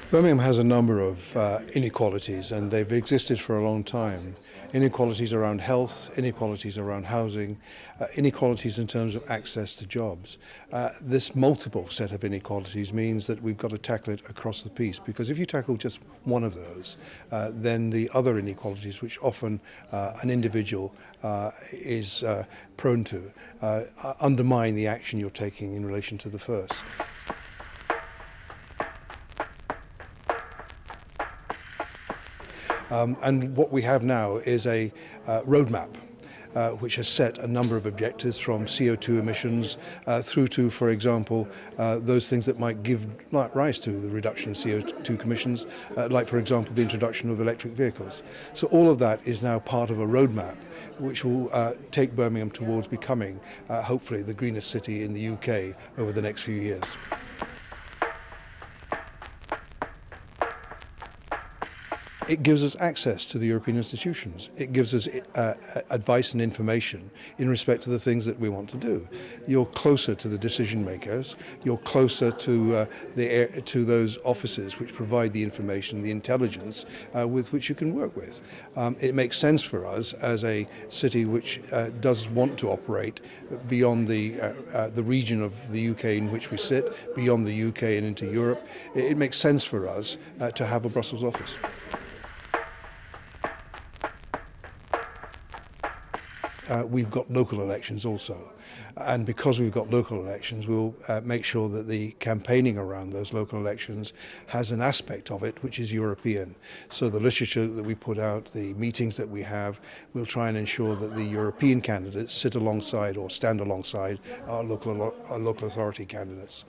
Birmingham has a number of inequalities, and they've existed for a long time. Inequalities around health, inequalities around housing, inequalities in terms of access to jobs. This multiple set of inequalities means that we've got to tackle it across the piece, because if you tackle just one of those, then the other inequalities, which often an individual is prone to, undermine the action you're taking in relation to the first. And what we have now is a roadmap which has set a number of objectives from CO2 emissions through to, for example, those things that might give rise to the reduction of CO2 emissions, like, for example, the introduction of electric vehicles. So all of that is now part of a roadmap which will take Birmingham towards becoming, hopefully, the greenest city in the UK over the next few years. It gives us access to the European institutions. It gives us advice and information in respect to the things that we want to do. You're closer to the decision makers. You're closer to those offices which provide the information, the intelligence with which you can work with. It makes sense for us as a city which does want to operate beyond the region of the UK in which we sit, beyond the UK and into Europe. It makes sense for us to have a Brussels office. We've got local elections also, and because we've got local elections, we'll make sure that the campaigning around those local elections has an aspect of it which is European. So the literature that we put out, the meetings that we have, we'll try and ensure that the European candidates sit alongside or stand alongside our local authority candidates.